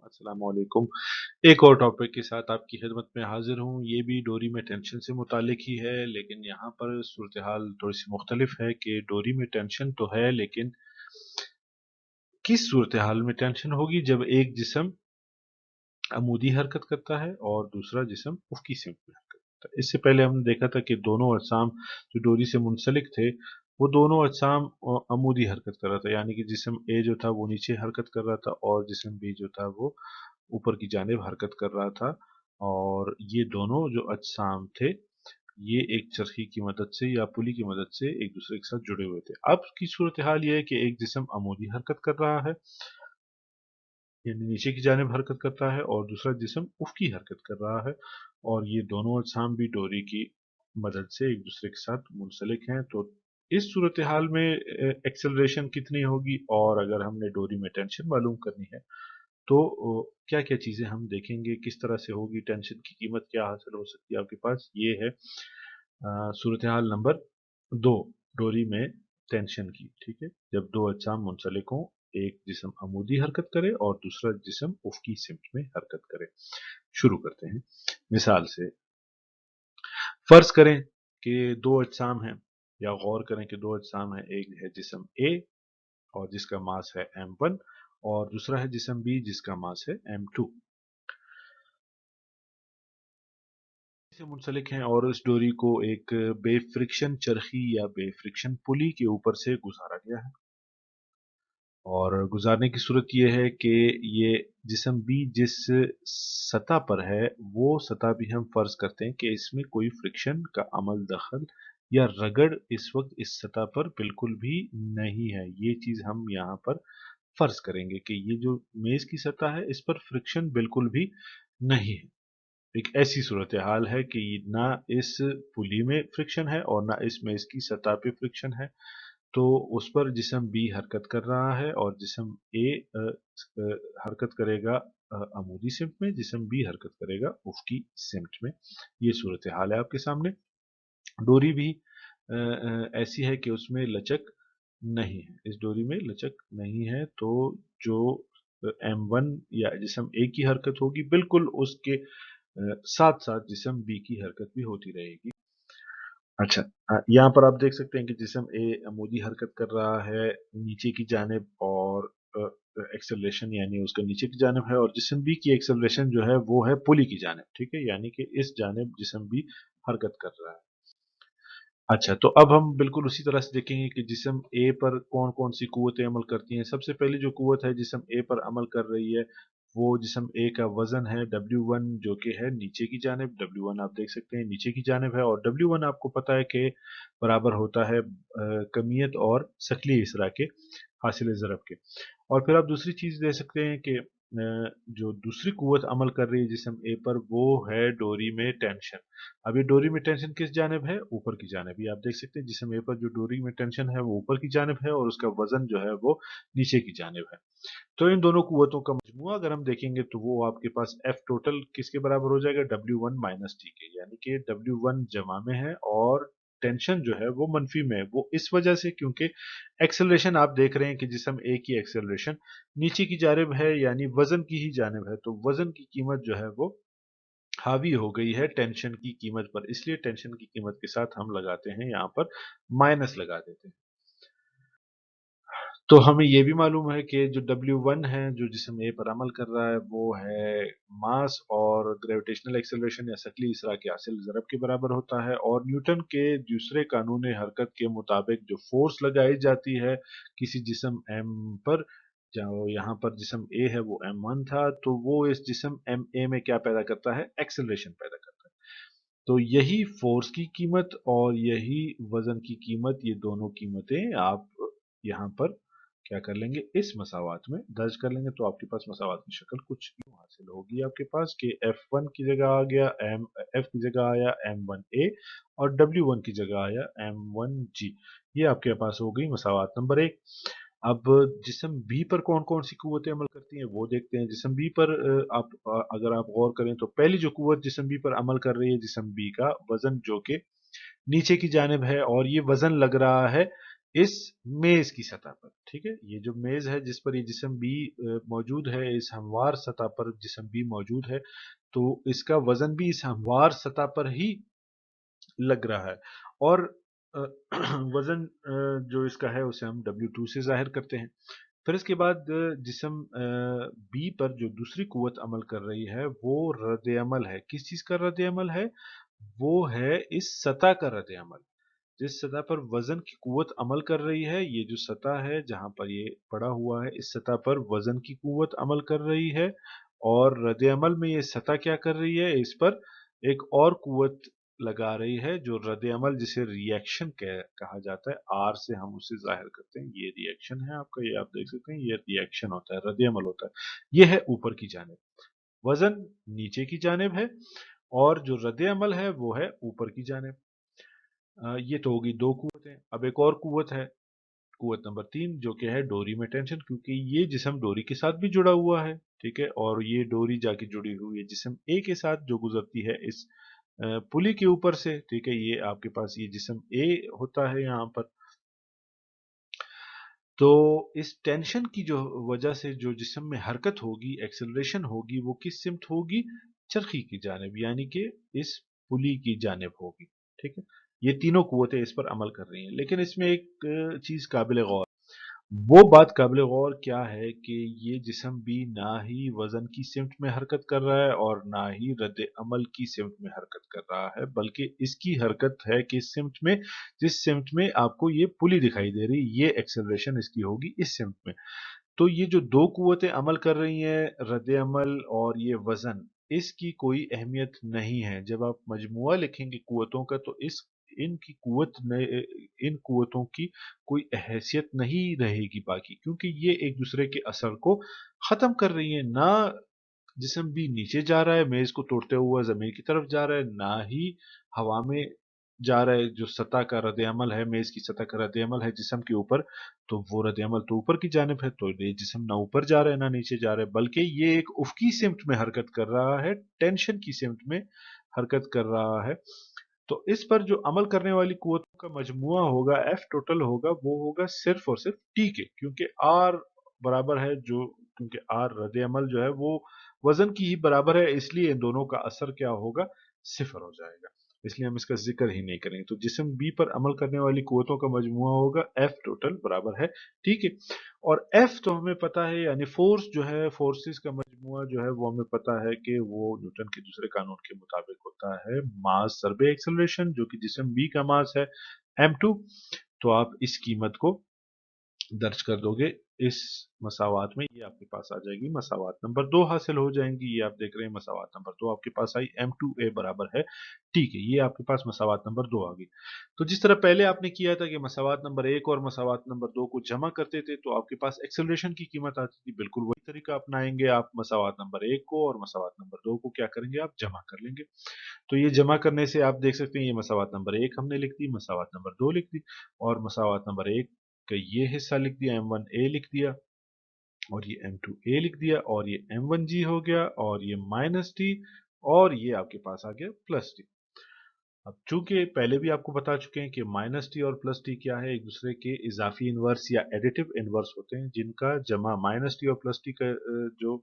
अस्सलाम वालेकुम। एक और टॉपिक के साथ आपकी खिदमत में हाजिर हूँ। ये भी डोरी में टेंशन से मुतालिक ही है, लेकिन यहाँ पर सूरत हाल थोड़ी सी मुख्तलिफ है कि डोरी में टेंशन तो है, लेकिन किस सूरत हाल में टेंशन होगी जब एक जिस्म अमूदी हरकत करता है और दूसरा जिस्म उफ़क़ी सिमत में हरकत करता है। इससे पहले हमने देखा था कि दोनों अजसाम जो डोरी से मुंसलिक थे, वो दोनों अजसाम अमूदी हरकत कर रहा था, यानी कि जिस्म ए जो था वो नीचे हरकत कर रहा था और जिस्म बी जो था वो ऊपर की जानिब हरकत कर रहा था। और ये दोनों जो अजसाम थे, ये एक चरखी की मदद से या पुली की मदद से एक दूसरे के साथ जुड़े हुए थे। अब की सूरत हाल ये है कि एक जिस्म अमूदी हरकत कर रहा है, यानी नीचे की जानिब हरकत करता है, और दूसरा जिस्म उफ़क़ी हरकत कर रहा है, और ये दोनों अजसाम भी डोरी की मदद से एक दूसरे के साथ मुंसलिक हैं। तो इस सूरत हाल में एक्सेलरेशन कितनी होगी, और अगर हमने डोरी में टेंशन मालूम करनी है तो क्या क्या चीज़ें हम देखेंगे, किस तरह से होगी, टेंशन की कीमत क्या हासिल हो सकती है आपके पास, ये है सूरत हाल नंबर 2 डोरी में टेंशन की। ठीक है, जब दो अजसाम मुंसलिक हों, एक जिस्म अमूदी हरकत करे और दूसरा जिस्म उफ़क़ी सिमत में हरकत करे। शुरू करते हैं मिसाल से। फर्ज करें कि दो अजसाम हैं, या गौर करें कि दो अजसाम हैं। एक है जिस्म ए और जिसका मास है m1, और दूसरा है जिस्म बी जिसका मास है m2 से मुंसलिक हैं, और इस डोरी को एक बेफ्रिक्शन चरखी या बेफ्रिक्शन पुली के ऊपर से गुजारा गया है। और गुजारने की सूरत यह है कि ये जिस्म बी जिस सतह पर है, वो सतह भी हम फर्ज करते हैं कि इसमें कोई फ्रिक्शन का अमल दखल या रगड़ इस वक्त इस सतह पर बिल्कुल भी नहीं है। ये चीज हम यहाँ पर फर्ज करेंगे कि ये जो मेज की सतह है, इस पर फ्रिक्शन बिल्कुल भी नहीं है। एक ऐसी सूरत हाल है कि ना इस पुली में फ्रिक्शन है और ना इसमें इसकी सतह पे फ्रिक्शन है। तो उस पर जिस्म बी हरकत कर रहा है और जिस्म ए हरकत करेगा अमूदी सिमत में, जिस्म बी हरकत करेगा उफ़क़ी सिमत में। ये सूरत हाल है आपके सामने। डोरी भी ऐसी है कि उसमें लचक नहीं है, इस डोरी में लचक नहीं है। तो जो M1 या जिस्म ए की हरकत होगी, बिल्कुल उसके साथ साथ जिस्म बी की हरकत भी होती रहेगी। अच्छा, यहाँ पर आप देख सकते हैं कि जिस्म ए अमूदी हरकत कर रहा है नीचे की जानिब, और एक्सेलरेशन यानी उसका नीचे की जानिब है, और जिस्म बी की एक्सेलरेशन जो है वो है पुली की जानिब। ठीक है, यानी कि इस जानिब जिस्म बी हरकत कर रहा है। अच्छा, तो अब हम बिल्कुल उसी तरह से देखेंगे कि जिस्म ए पर कौन कौन सी कुव्वतें अमल करती हैं। सबसे पहली जो कुव्वत है जिस्म ए पर अमल कर रही है, वो जिस्म ए का वजन है W1, जो कि है नीचे की जानिब। W1 आप देख सकते हैं नीचे की जानिब है, और W1 आपको पता है कि बराबर होता है कमियत और सकली इसरा के हासिल ज़रब के। और फिर आप दूसरी चीज़ दे सकते हैं कि जो दूसरी कुव्वत अमल कर रही है जिस्म ए पर, वो है डोरी में टेंशन। अब ये डोरी में टेंशन किस जानिब है? ऊपर की जानिब। ये आप देख सकते हैं जिस्म ए पर जो डोरी में टेंशन है वो ऊपर की जानिब है, और उसका वजन जो है वो नीचे की जानिब है। तो इन दोनों कुव्वतों का मजमुआ अगर हम देखेंगे तो वो आपके पास F टोटल किसके बराबर हो जाएगा? W1 माइनस T के, यानी कि W1 जमा में है और टेंशन जो है वो मनफी में है। वो इस वजह से क्योंकि एक्सेलरेशन आप देख रहे हैं कि जिस्म ए की एक्सेलरेशन नीचे की जानिब है, यानी वजन की ही जानिब है। तो वजन की कीमत जो है वो हावी हो गई है टेंशन की कीमत पर, इसलिए टेंशन की कीमत के साथ हम लगाते हैं यहाँ पर माइनस लगा देते हैं। तो हमें ये भी मालूम है कि जो W1 है जो जिस्म ए पर अमल कर रहा है, वो है मास और ग्रेविटेशनल एक्सेलरेशन या शकली इसरा के हासिल ज़रब के बराबर होता है। और न्यूटन के दूसरे कानून हरकत के मुताबिक जो फोर्स लगाई जाती है किसी जिस्म M पर, जो यहाँ पर जिस्म ए है वो M1 था, तो वो इस जिस्म MA में क्या पैदा करता है? एक्सेलरेशन पैदा करता है। तो यही फोर्स की कीमत और यही वजन की कीमत, ये दोनों कीमतें आप यहाँ पर क्या कर लेंगे? इस मसावात में दर्ज कर लेंगे। तो आपके पास मसावात की शक्ल कुछ यूं हासिल होगी आपके पास कि F1 की जगह आ गया F की जगह आया M1A, और W1 की जगह आया M1G। ये आपके पास हो गई मसावात नंबर 1। अब जिस्म बी पर कौन कौन सी कुव्वतें अमल करती हैं वो देखते हैं। जिस्म बी पर अगर आप गौर करें तो पहली जो कुव्वत जिस्म बी पर अमल कर रही है, जिस्म बी का वजन जो कि नीचे की जानिब है, और ये वजन लग रहा है इस मेज की सतह पर। ठीक है, ये जो मेज है जिस पर ये जिस्म बी मौजूद है, इस हमवार सतह पर जिस्म बी मौजूद है, तो इसका वजन भी इस हमवार सतह पर ही लग रहा है। और अ, वजन जो इसका है उसे हम W2 से जाहिर करते हैं। फिर इसके बाद जिस्म बी पर जो दूसरी कुव्वत अमल कर रही है वो रद्द अमल है। किस चीज का रद्द अमल है? वो है इस सतह का रद्द अमल। जिस सतह पर वजन की कुव्वत अमल कर रही है, ये जो सतह है जहां पर ये पड़ा हुआ है, इस सतह पर वजन की कुव्वत अमल कर रही है, और रद्द अमल में ये सतह क्या कर रही है? इस पर एक और कुव्वत लगा रही है, जो रद्द अमल जिसे रिएक्शन कहा जाता है, आर से हम उसे जाहिर करते हैं। ये रिएक्शन है आपका, ये आप देख सकते हैं, ये रिएक्शन होता है, रद्द अमल होता है। ये है ऊपर की जानिब, वजन नीचे की जानिब है, और जो रद्द अमल है वो है ऊपर की जानिब। ये तो होगी दो कुव्वतें। अब एक और कुव्वत है, कुव्वत नंबर 3, जो कि है डोरी में टेंशन, क्योंकि ये जिस्म डोरी के साथ भी जुड़ा हुआ है। ठीक है, और ये डोरी जाके जुड़ी हुई है जिस्म ए के साथ, जो गुजरती है इस पुली के ऊपर से। ठीक है, ये आपके पास ये जिस्म ए होता है यहाँ पर। तो इस टेंशन की जो वजह से जो जिस्म में हरकत होगी, एक्सेलरेशन होगी, वो किस सिमत होगी? चरखी की जानिब, यानी कि इस पुली की जानिब होगी। ठीक है, ये तीनों कुव्वतें इस पर अमल कर रही हैं। लेकिन इसमें एक चीज काबिल गौर, वो बात काबिल गौर क्या है कि ये जिस्म भी ना ही वजन की सिमत में हरकत कर रहा है और ना ही रद्द अमल की सिमत में हरकत कर रहा है, बल्कि इसकी हरकत है कि सिमत में, जिस सिमत में आपको ये पुली दिखाई दे रही, ये एक्सेलरेशन इसकी होगी इस सिमत में। तो ये जो दो कुव्वतें अमल कर रही हैं, रद्द अमल और ये वजन, इसकी कोई अहमियत नहीं है। जब आप मजमुआ लिखेंगे कुव्वतों का, तो इनकी कुव्वत इन कुव्वतों की कोई हैसियत नहीं रहेगी बाकी, क्योंकि ये एक दूसरे के असर को खत्म कर रही है। ना जिस्म भी नीचे जा रहा है, मेज को तोड़ते हुआ जमीन की तरफ जा रहा है, ना ही हवा में जा रहा है। जो सतह का रद्द अमल है, मेज की सतह का रद्द अमल है जिस्म के ऊपर, तो वो रद्द अमल तो ऊपर की जानिब है, तो ये जिस्म ना ऊपर जा रहा है ना नीचे जा रहा है, बल्कि ये एक उफ़क़ी सिमत में हरकत कर रहा है, टेंशन की सिमत में हरकत कर रहा है। तो इस पर जो अमल करने वाली कुव्वतों का मजमुआ होगा, एफ टोटल होगा, वो होगा सिर्फ और सिर्फ टी के, क्योंकि आर बराबर है, जो क्योंकि आर रद्द अमल जो है वो वजन की ही बराबर है, इसलिए इन दोनों का असर क्या होगा? सिफर हो जाएगा। इसलिए हम इसका जिक्र ही नहीं करेंगे। तो जिस्म बी पर अमल करने वाली कुव्वतों का मजमुआ होगा एफ टोटल बराबर है, ठीक है। और एफ तो हमें पता है, यानी फोर्स जो है, फोर्सेस का मजमुआ जो है, वो हमें पता है कि वो न्यूटन के दूसरे कानून के मुताबिक होता है मास सर्वे एक्सेलरेशन, जो कि जिस्म बी का मास है m2। तो आप इस कीमत को दर्ज कर दोगे इस मसावात में, ये आपके पास आ जाएगी, मसावात नंबर 2 हासिल हो जाएंगी। ये आप देख रहे हैं मसावात नंबर 2 आपके पास आई, m2a बराबर है, ठीक है। ये आपके पास मसावात नंबर 2 आ गई। तो जिस तरह पहले आपने किया था कि मसावात नंबर 1 और मसावात नंबर 2 को जमा करते थे, तो आपके पास एक्सेलरेशन की कीमत आती थी, बिल्कुल वही तरीका अपनाएंगे आप। मसावात नंबर 1 को और मसावात नंबर 2 को क्या करेंगे? आप जमा कर लेंगे। तो ये जमा करने से आप देख सकते हैं, ये मसावात नंबर 1 हमने लिख दी, मसावात नंबर 2 लिख दी, और मसावात नंबर 1 का ये हिस्सा लिख दिया, m1a लिख दिया, और ये m2a लिख दिया, और ये m1g हो गया, और ये माइनस टी, और ये आपके पास आ गया प्लस टी। अब चूंकि पहले भी आपको बता चुके हैं कि माइनस टी और प्लस टी क्या है, एक दूसरे के इजाफी इनवर्स या एडिटिव इनवर्स होते हैं, जिनका जमा माइनस टी और प्लस टी का जो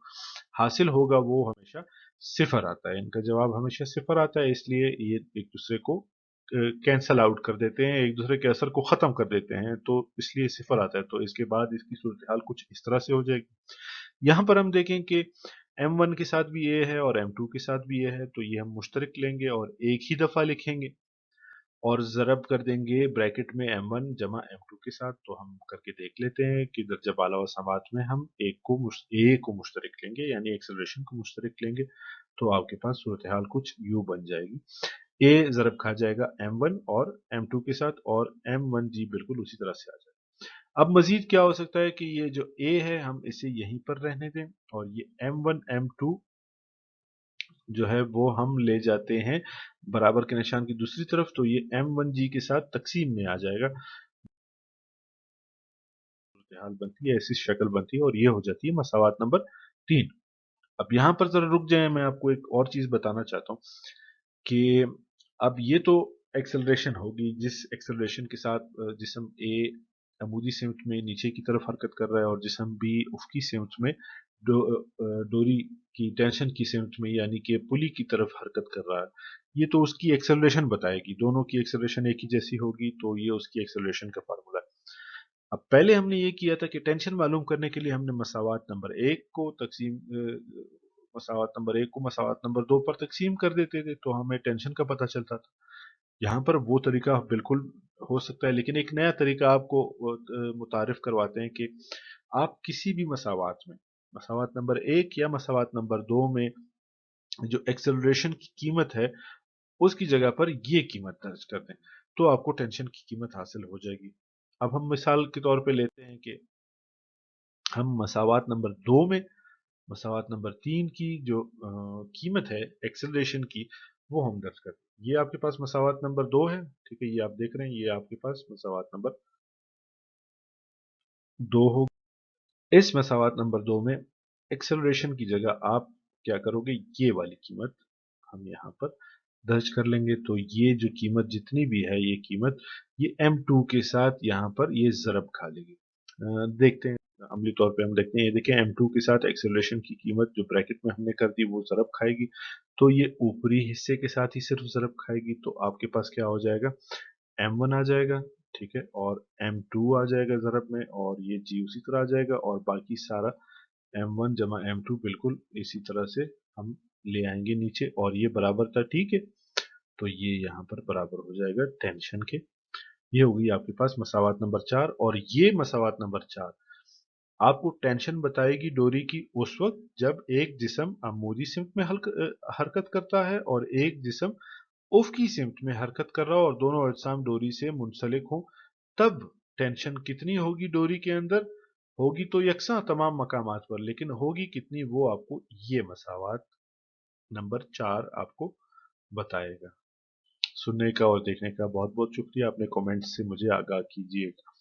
हासिल होगा वो हमेशा सिफर आता है। इनका जवाब हमेशा सिफर आता है, इसलिए ये एक दूसरे को कैंसल आउट कर देते हैं, एक दूसरे के असर को खत्म कर देते हैं, तो इसलिए सिफर आता है। तो इसके बाद इसकी सूरत हाल कुछ इस तरह से हो जाएगी। यहां पर हम देखें कि m1 के साथ भी ये है और m2 के साथ भी ये है, तो ये हम मुश्तरक लेंगे और एक ही दफा लिखेंगे, और ज़रब कर देंगे ब्रैकेट में m1 जमा m2 के साथ। तो हम करके देख लेते हैं कि दर्जा बाला व समात में हम ए को मुश्तरक लेंगे, यानी एक्सेलरेशन को मुश्तरक लेंगे, तो आपके पास सूरत हाल कुछ यूं बन जाएगी। ए ज़रब खा जाएगा m1 और m2 के साथ, और m1g बिल्कुल उसी तरह से आ जाएगा। अब मजीद क्या हो सकता है कि ये जो ए है हम इसे यहीं पर रहने दें, और ये m1 m2 जो है वो हम ले जाते हैं बराबर के निशान की दूसरी तरफ, तो ये m1g के साथ तकसीम में आ जाएगा। हाल बनती है, ऐसी शक्ल बनती है, और ये हो जाती है मसावात नंबर 3। अब यहां पर जरा रुक जाए, मैं आपको एक और चीज बताना चाहता हूँ कि अब ये तो एक्सेलरेशन होगी, जिस एक्सेलरेशन के साथ जिस्म ए अमूदी सिमत में नीचे की तरफ हरकत कर रहा है और जिस्म भी उफ़क़ी सिमत में डोरी की टेंशन की सिमत में यानी कि पुली की तरफ हरकत कर रहा है। ये तो उसकी एक्सेलरेशन बताएगी, दोनों की एक्सेलरेशन एक ही जैसी होगी तो ये उसकी एक्सेलरेशन का फार्मूला है। अब पहले हमने ये किया था कि टेंशन मालूम करने के लिए हमने मसावात नंबर एक को मसावात नंबर एक को मसावात नंबर दो पर तकसीम कर देते थे तो हमें टेंशन का पता चलता था। यहाँ पर वो तरीका बिल्कुल हो सकता है, लेकिन एक नया तरीका आपको मुतारिफ करवाते हैं कि आप किसी भी मसावात में, मसावात नंबर एक या मसावात नंबर दो में जो एक्सेलरेशन की कीमत है उसकी जगह पर ये कीमत दर्ज कर दें तो आपको टेंशन की कीमत हासिल हो जाएगी। अब हम मिसाल के तौर पे लेते हैं कि हम मसावात नंबर दो में मसावात नंबर तीन की जो कीमत है एक्सेलरेशन की वो हम दर्ज करते हैं। ये आपके पास मसावात नंबर दो है, ठीक है, ये आप देख रहे हैं, ये आपके पास मसावात नंबर दो हो। इस मसावात नंबर दो में एक्सेलरेशन की जगह आप क्या करोगे, ये वाली कीमत हम यहाँ पर दर्ज कर लेंगे। तो ये जो कीमत जितनी भी है ये कीमत ये M2 के साथ यहाँ पर ये ज़रब खा लेगी। देखते हैं अमली तौर पे, हम देखते हैं, ये देखें M2 के साथ एक्सेलरेशन की कीमत जो ब्रैकेट में हमने कर दी वो ज़रब खाएगी। तो ये ऊपरी हिस्से के साथ ही सिर्फ ज़रब खाएगी तो आपके पास क्या हो जाएगा, M1 आ जाएगा, ठीक है, और M2 आ जाएगा ज़रब में और ये जी उसी तरह आ जाएगा और बाकी सारा M1 जमा M2 बिल्कुल इसी तरह से हम ले आएंगे नीचे और ये बराबर था, ठीक है। तो ये यहाँ पर बराबर हो जाएगा टेंशन के। ये होगी आपके पास मसावात नंबर चार। और ये मसावात नंबर चार आपको टेंशन बताएगी डोरी की उस वक्त जब एक जिस्म अमूदी सिमत में हरकत करता है और एक जिस्म उफ़क़ी सिमत में हरकत कर रहा हो और दोनों अजसाम डोरी से मुंसलिक हों, तब टेंशन कितनी होगी डोरी के अंदर, होगी तो यकसा तमाम मकामात पर, लेकिन होगी कितनी वो आपको ये मसावात नंबर चार आपको बताएगा। सुनने का और देखने का बहुत बहुत शुक्रिया। अपने कमेंट्स से मुझे आगाह कीजिएगा।